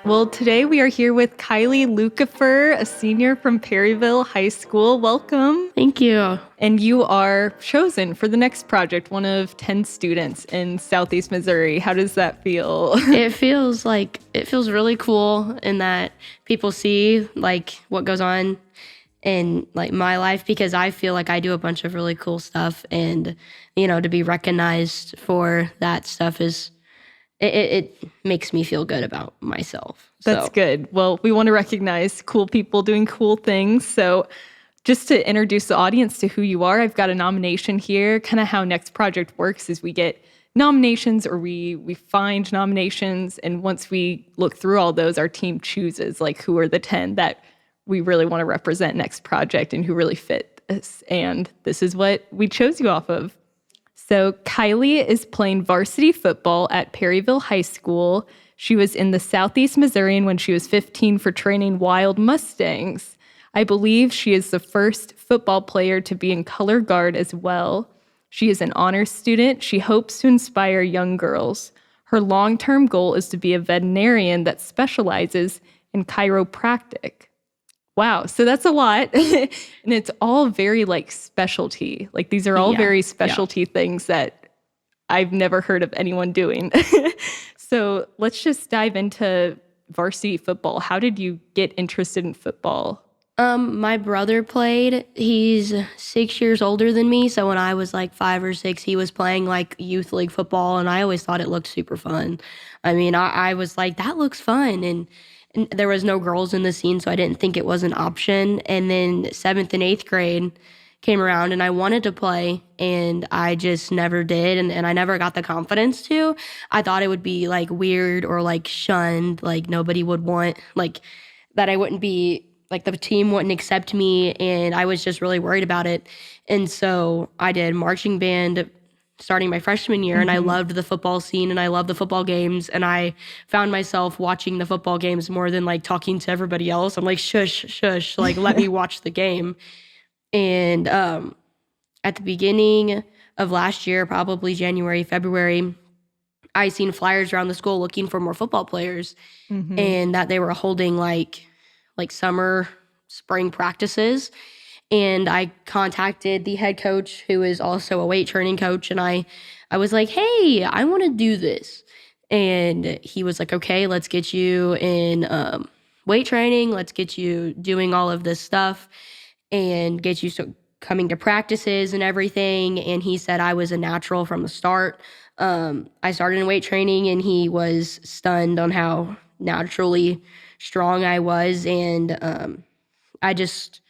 Well, today we are here with Kylee Lukefahr, a senior from Perryville High School. Welcome. Thank you. And you are chosen for the next project, one of 10 students in Southeast Missouri. How does that feel? It feels really cool in that people see like what goes on in like my life, because I feel like I do a bunch of really cool stuff, and to be recognized for that stuff is it makes me feel good about myself. That's good. Well, we want to recognize cool people doing cool things. So just to introduce the audience to who you are, I've got a nomination here. Kind of how Next Project works is we get nominations, or we find nominations, and once we look through all those, our team chooses like who are the 10 that we really want to represent Next Project and who really fit this. And this is what we chose you off of. So Kylee is playing varsity football at Perryville High School. She was in the Southeast Missourian when she was 15 for training wild Mustangs. I believe she is the first football player to be in color guard as well. She is an honors student. She hopes to inspire young girls. Her long-term goal is to be a veterinarian that specializes in chiropractic. Wow, so that's a lot. And it's all very like specialty. Like these are all very specialty things that I've never heard of anyone doing. So let's just dive into varsity football. How did you get interested in football? My brother played. He's 6 years older than me, so when I was like 5 or 6, he was playing like youth league football, and I always thought it looked super fun. I mean, I was like, that looks fun, and there was no girls in the scene, so I didn't think it was an option. And then 7th and 8th grade came around, and I wanted to play, and I just never did, and I never got the confidence to. I thought it would be like weird or like shunned, like nobody would want, like that I wouldn't be, like the team wouldn't accept me, and I was just really worried about it. And so I did marching band starting my freshman year, and I loved the football scene, and I loved the football games, and I found myself watching the football games more than like talking to everybody else. I'm like, shush, shush, like let me watch the game. And at the beginning of last year, probably January, February, I seen flyers around the school looking for more football players, and that they were holding like summer, spring practices. And I contacted the head coach, who is also a weight training coach, and I was like, hey, I want to do this. And he was like, okay, let's get you in weight training. Let's get you doing all of this stuff and get you coming to practices and everything. And he said I was a natural from the start. I started in weight training, and he was stunned on how naturally strong I was. And I just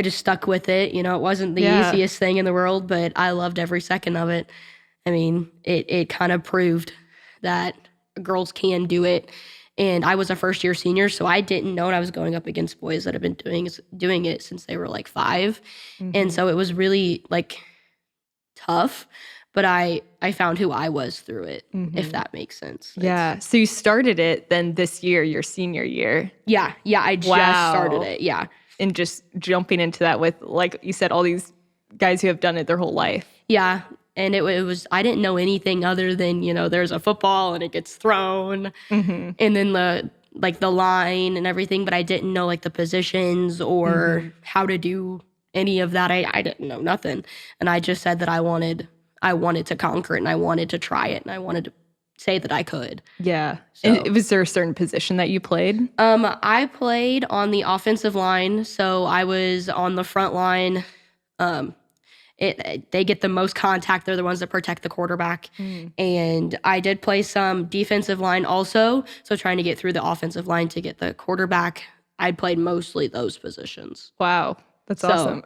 stuck with it. It wasn't the easiest thing in the world, but I loved every second of it. I mean, it kind of proved that girls can do it. And I was a first year senior, so I didn't know, and I was going up against boys that have been doing it since they were like 5. And so it was really like tough, but I found who I was through it, if that makes sense. Yeah. So you started it then this year, your senior year. Yeah, I just started it. Yeah. And just jumping into that with, like you said, all these guys who have done it their whole life. Yeah. And it was, I didn't know anything other than, there's a football and it gets thrown, and then the line and everything, but I didn't know like the positions or how to do any of that. I didn't know nothing. And I just said that I wanted to conquer it, and I wanted to try it, and I wanted to say that I could. Yeah. So. And was there a certain position that you played? I played on the offensive line, so I was on the front line. They get the most contact. They're the ones that protect the quarterback. And I did play some defensive line also, so trying to get through the offensive line to get the quarterback. I played mostly those positions. Wow. That's awesome.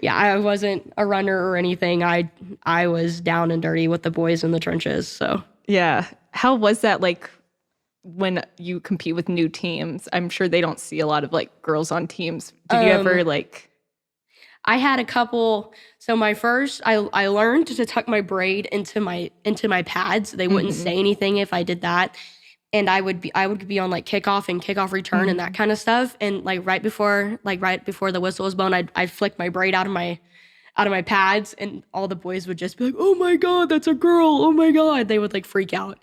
Yeah, I wasn't a runner or anything. I was down and dirty with the boys in the trenches. So yeah. How was that like when you compete with new teams? I'm sure they don't see a lot of like girls on teams. Did you ever like... I had a couple. So my first, I learned to tuck my braid into my pads. They wouldn't say anything if I did that. And I would be on like kickoff and kickoff return and that kind of stuff. And like right before the whistle was blown, I'd flick my braid out of my pads, and all the boys would just be like, "Oh my God, that's a girl. Oh my God." They would like freak out.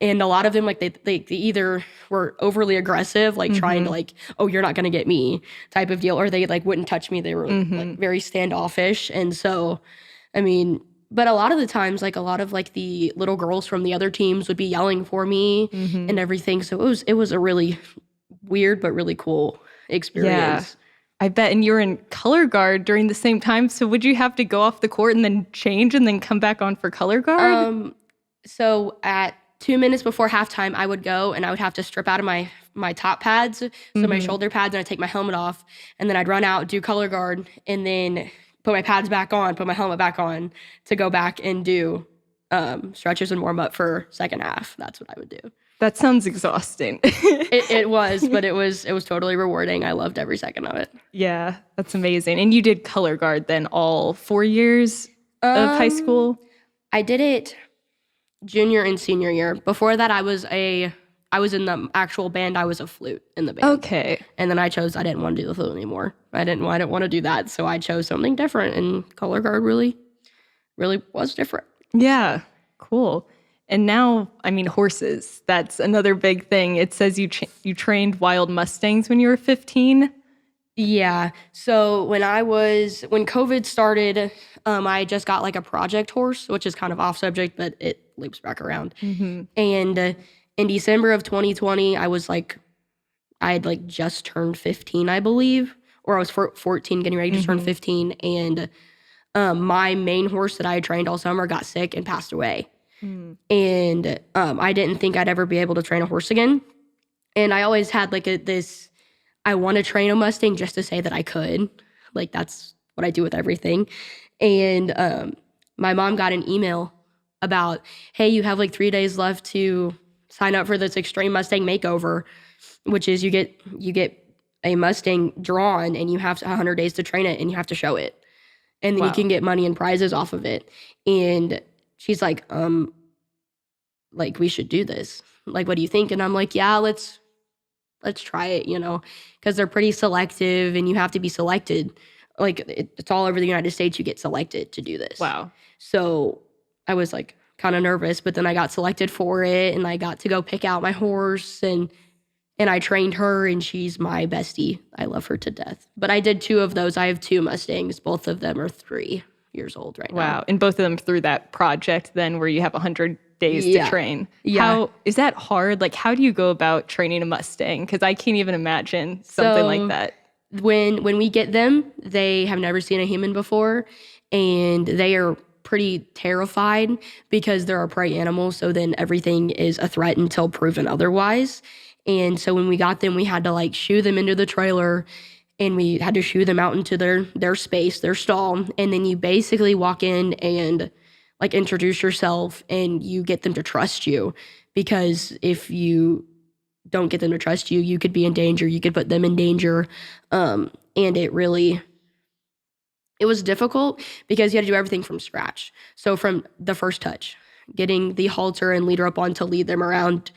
And a lot of them, like they either were overly aggressive, like trying to like, oh, you're not going to get me type of deal, or they like wouldn't touch me. They were like very standoffish. And so, I mean, but a lot of the times, like a lot of like the little girls from the other teams would be yelling for me and everything. So it was a really weird but really cool experience. I bet. And you were in color guard during the same time. So would you have to go off the court and then change and then come back on for color guard? So at 2 minutes before halftime, I would go and I would have to strip out of my top pads, so my shoulder pads, and I'd take my helmet off, and then I'd run out, do color guard, and then put my pads back on, put my helmet back on to go back and do stretches and warm up for second half. That's what I would do. That sounds exhausting. It was, but it was totally rewarding. I loved every second of it. Yeah, that's amazing. And you did color guard then all 4 years of high school? I did it junior and senior year. Before that, I was in the actual band. I was a flute in the band. Okay. And then I didn't want to do the flute anymore. I didn't want to do that. So I chose something different, and color guard really was different. Yeah, cool. And now, I mean, horses, that's another big thing. It says you trained wild Mustangs when you were 15. Yeah. So when COVID started, I just got like a project horse, which is kind of off subject, but it loops back around. And in December of 2020, I had like just turned 15, I believe, or I was 14, getting ready to turn 15. And my main horse that I had trained all summer got sick and passed away. And I didn't think I'd ever be able to train a horse again. And I always had like I want to train a Mustang just to say that I could. Like, that's what I do with everything. And my mom got an email about, hey, you have like 3 days left to sign up for this Extreme Mustang Makeover, which is you get a Mustang drawn and you have 100 days to train it and you have to show it. And then you can get money and prizes off of it. And she's like, we should do this. Like, what do you think? And I'm like, yeah, let's try it, because they're pretty selective and you have to be selected. Like, it's all over the United States. You get selected to do this. Wow. So I was like kind of nervous, but then I got selected for it and I got to go pick out my horse and I trained her, and she's my bestie. I love her to death. But I did 2 of those. I have 2 Mustangs. Both of them are 3 years old right now. Wow. And both of them through that project then where you have 100 days to train. Yeah. How is that hard? Like, how do you go about training a Mustang? Because I can't even imagine something like that. When we get them, they have never seen a human before, and they are pretty terrified because they're a prey animal. So then everything is a threat until proven otherwise. And so when we got them, we had to like shoo them into the trailer, and we had to shoo them out into their space, their stall. And then you basically walk in and like introduce yourself, and you get them to trust you, because if you don't get them to trust you, you could be in danger. You could put them in danger. And it was difficult because you had to do everything from scratch. So from the first touch, getting the halter and leader up on to lead them around,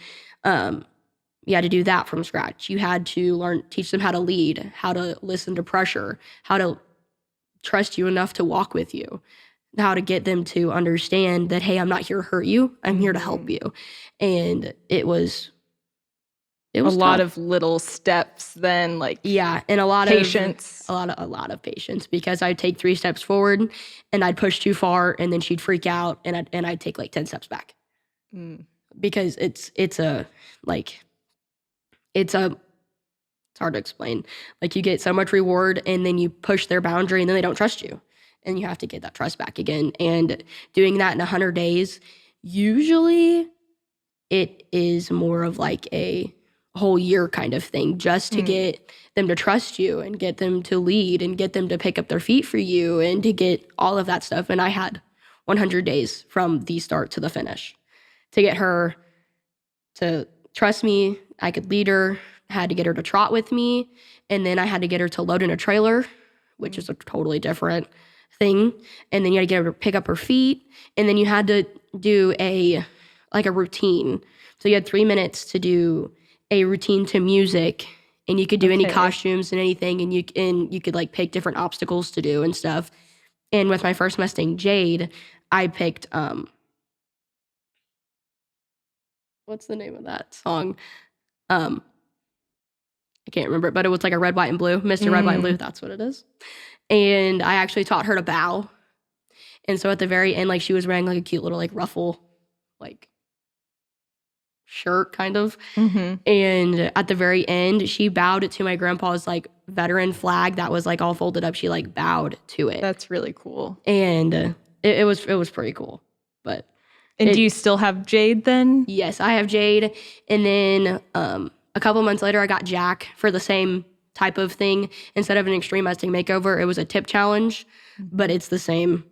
you had to do that from scratch. You had to teach them how to lead, how to listen to pressure, how to trust you enough to walk with you, how to get them to understand that, hey, I'm not here to hurt you. I'm here to help you. And it was a lot of little steps then, like, and a lot patience. A lot of patience, because I'd take 3 steps forward and I'd push too far, and then she'd freak out, and I'd take like 10 steps back. Because it's hard to explain. Like, you get so much reward, and then you push their boundary, and then they don't trust you, and you have to get that trust back again. And doing that in 100 days, usually it is more of like a whole year kind of thing, just to get them to trust you and get them to lead and get them to pick up their feet for you and to get all of that stuff. And I had 100 days from the start to the finish to get her to trust me. I could lead her, had to get her to trot with me, and then I had to get her to load in a trailer, which is a totally different thing. And then you had to get her to pick up her feet, and then you had to do a routine. So you had 3 minutes to do a routine to music, and you could do any costumes and anything, and you could like pick different obstacles to do and stuff. And with my first Mustang, Jade, I picked what's the name of that song? Um, I can't remember it, but it was like a Red, White, and Blue. Mr. Red, White, and Blue, that's what it is. And I actually taught her to bow. And so at the very end, like she was wearing like a cute little like ruffle, like shirt kind of. And at the very end, she bowed to my grandpa's like veteran flag that was like all folded up. She like bowed to it. That's really cool. And it was pretty cool. But And do you still have Jade then? yes, I have Jade. And then a couple months later, I got Jack for the same type of thing. Instead of an extreme Mustang makeover, it was a tip challenge, but it's the same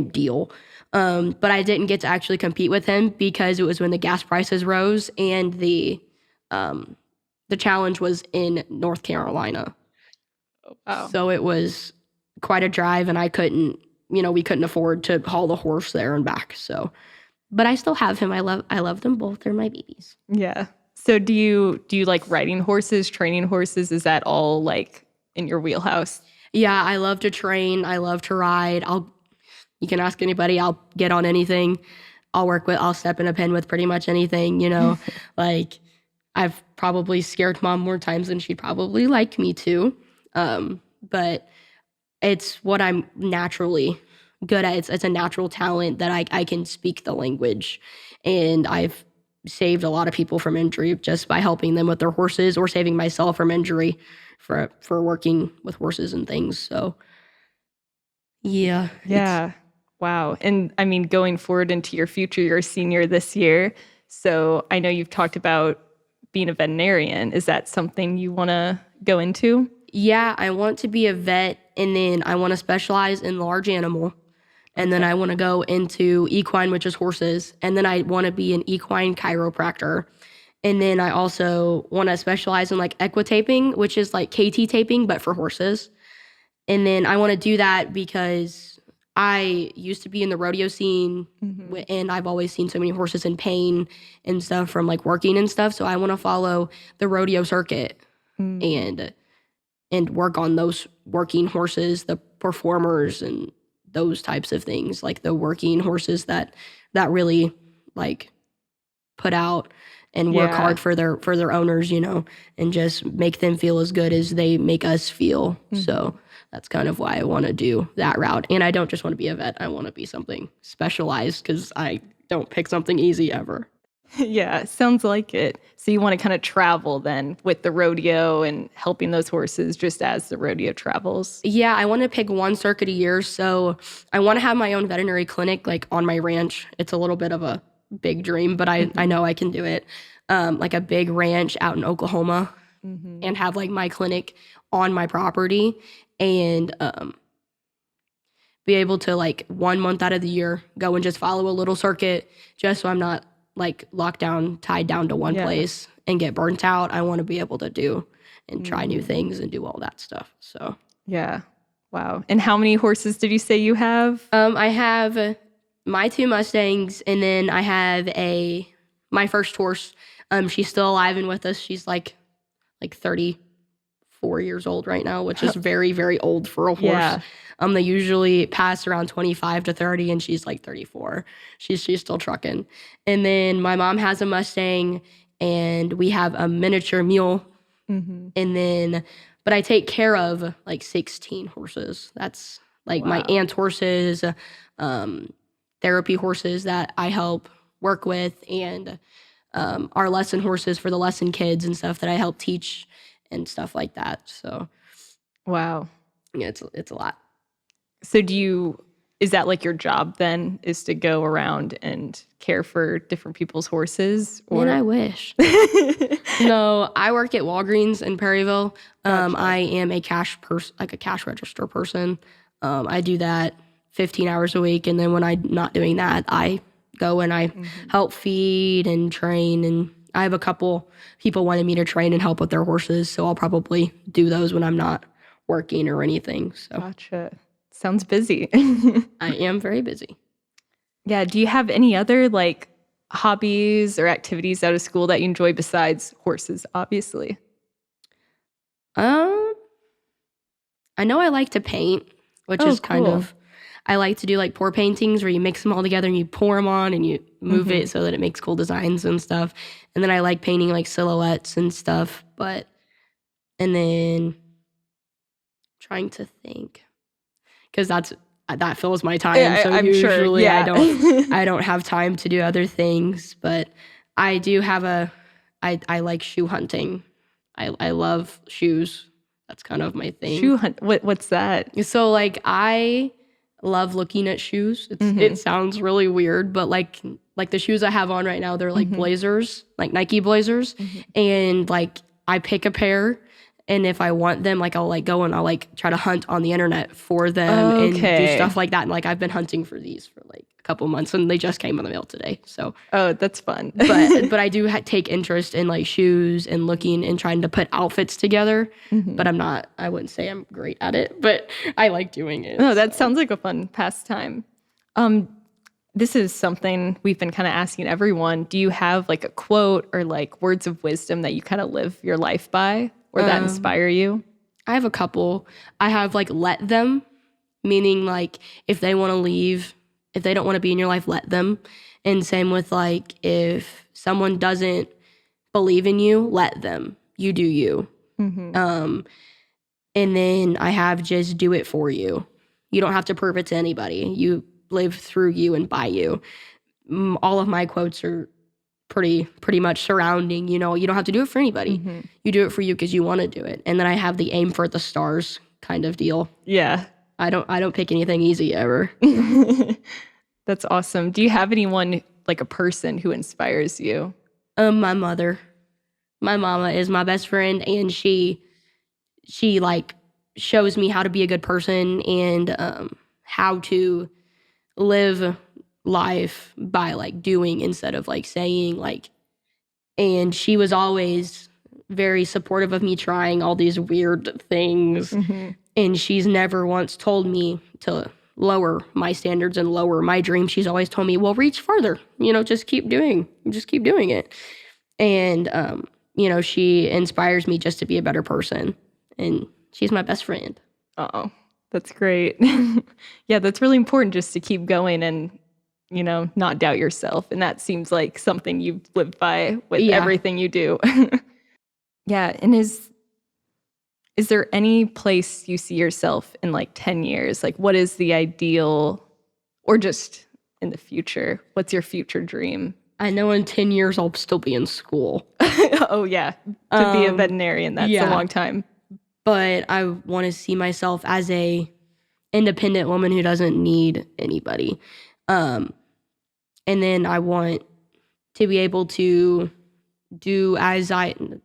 deal. But I didn't get to actually compete with him because it was when the gas prices rose and the challenge was in North Carolina. Oh, wow. So it was quite a drive, and we couldn't afford to haul the horse there and back. So, but I still have him. I love them both. They're my babies. Yeah. So do you like riding horses, training horses? Is that all like in your wheelhouse? Yeah, I love to train. I love to ride. You can ask anybody. I'll get on anything. I'll step in a pen with pretty much anything, like I've probably scared mom more times than she'd probably like me to. But it's what I'm naturally good at. It's a natural talent that I can speak the language, and I've saved a lot of people from injury just by helping them with their horses or saving myself from injury for working with horses and things. So yeah. Wow. And I mean, going forward into your future, you're a senior this year. So I know you've talked about being a veterinarian. Is that something you want to go into? Yeah, I want to be a vet, and then I want to specialize in large animal. And then I want to go into equine, which is horses. And then I want to be an equine chiropractor. And then I also want to specialize in like equitaping, which is like KT taping, but for horses. And then I want to do that because I used to be in the rodeo scene, and I've always seen so many horses in pain and stuff from like working and stuff. So I want to follow the rodeo circuit and work on those working horses, the performers and those types of things, like the working horses that really like put out and work hard for their owners, and just make them feel as good as they make us feel. So that's kind of why I want to do that route. And I don't just want to be a vet. I want to be something specialized because I don't pick something easy ever. Yeah, sounds like it. So you want to kind of travel then with the rodeo and helping those horses just as the rodeo travels? Yeah, I want to pick one circuit a year. So I want to have my own veterinary clinic like on my ranch. It's a little bit of a big dream, but I know I can do it. Like a big ranch out in Oklahoma and have like my clinic on my property and be able to like 1 month out of the year go and just follow a little circuit just so I'm not like locked down, tied down to one place and get burnt out. I want to be able to do and try new things and do all that stuff. So yeah. Wow. And how many horses did you say you have? I have my 2 Mustangs, and then I have my first horse. She's still alive and with us. She's like 34 years old right now, which is very, very old for a horse. Yeah. They usually pass around 25 to 30, and she's like 34. She's still trucking. And then my mom has a Mustang, and we have a miniature mule. And then, but I take care of like 16 horses. That's like my aunt's horses, therapy horses that I help work with, and our lesson horses for the lesson kids and stuff that I help teach and stuff like that. So, wow. Yeah, it's a lot. So is that like your job then, is to go around and care for different people's horses? Or? Man, I wish. No, I work at Walgreens in Perryville. Gotcha. I am a cash register person. I do that 15 hours a week. And then when I'm not doing that, I go and I help feed and train. And I have a couple people wanting me to train and help with their horses. So I'll probably do those when I'm not working or anything. So. Gotcha. Sounds busy. I am very busy. Yeah. Do you have any other like hobbies or activities out of school that you enjoy besides horses, obviously? I know I like to paint, which is kind of, I like to do like pour paintings where you mix them all together and you pour them on and you move it so that it makes cool designs and stuff. And then I like painting like silhouettes and stuff. And then trying to think, because that fills my time. Yeah, so I'm usually sure. Yeah. I don't have time to do other things. But I do have I like shoe hunting. I love shoes. That's kind of my thing. Shoe hunt. What's that? So like I love looking at shoes. It sounds really weird, but like the shoes I have on right now, they're like blazers, like Nike blazers, and like I pick a pair, and if I want them, like I'll like go and I'll like try to hunt on the internet for them and do stuff like that. And like I've been hunting for these for like a couple months, and they just came in the mail today. So that's fun. but I do take interest in like shoes and looking and trying to put outfits together. But I wouldn't say I'm great at it, but I like doing it. No, that sounds like a fun pastime. This is something we've been kind of asking everyone. Do you have like a quote or like words of wisdom that you kind of live your life by or that inspire you? I have a couple. I have like let them, meaning like if they want to leave, if they don't want to be in your life, let them. And same with like if someone doesn't believe in you, let them. You do you. And then I have just do it for you. You don't have to prove it to anybody. You live through you and by you. All of my quotes are pretty much surrounding, you don't have to do it for anybody. You do it for you because you want to do it. And then I have the aim for the stars kind of deal. Yeah. I don't pick anything easy ever. That's awesome. Do you have anyone, like a person who inspires you? My mother. My mama is my best friend, and she like shows me how to be a good person and how to live life by like doing instead of like saying, like, and she was always very supportive of me trying all these weird things. And she's never once told me to lower my standards and lower my dreams. She's always told me, well, reach further, just keep doing it. And she inspires me just to be a better person, and she's my best friend. Oh, that's great. Yeah, that's really important, just to keep going and not doubt yourself. And that seems like something you've lived by with everything you do. Yeah. And is there any place you see yourself in like 10 years? Like, what is the ideal, or just in the future? What's your future dream? I know in 10 years I'll still be in school. Oh, yeah. To be a veterinarian, that's a long time. But I want to see myself as a independent woman who doesn't need anybody. And then I want to be able to do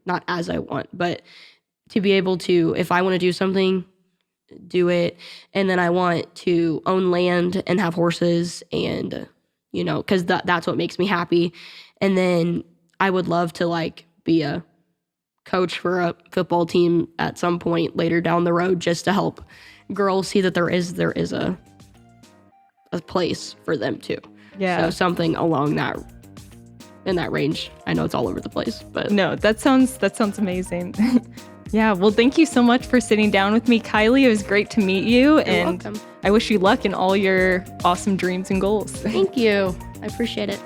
not as I want, but to be able to, if I want to do something, do it. And then I want to own land and have horses and, because that's what makes me happy. And then I would love to like be a coach for a football team at some point later down the road, just to help girls see that there is a place for them too. Yeah. So something along in that range. I know it's all over the place, but no, that sounds amazing. Yeah. Well, thank you so much for sitting down with me, Kylee. It was great to meet you. You're welcome. I wish you luck in all your awesome dreams and goals. Thank you. I appreciate it.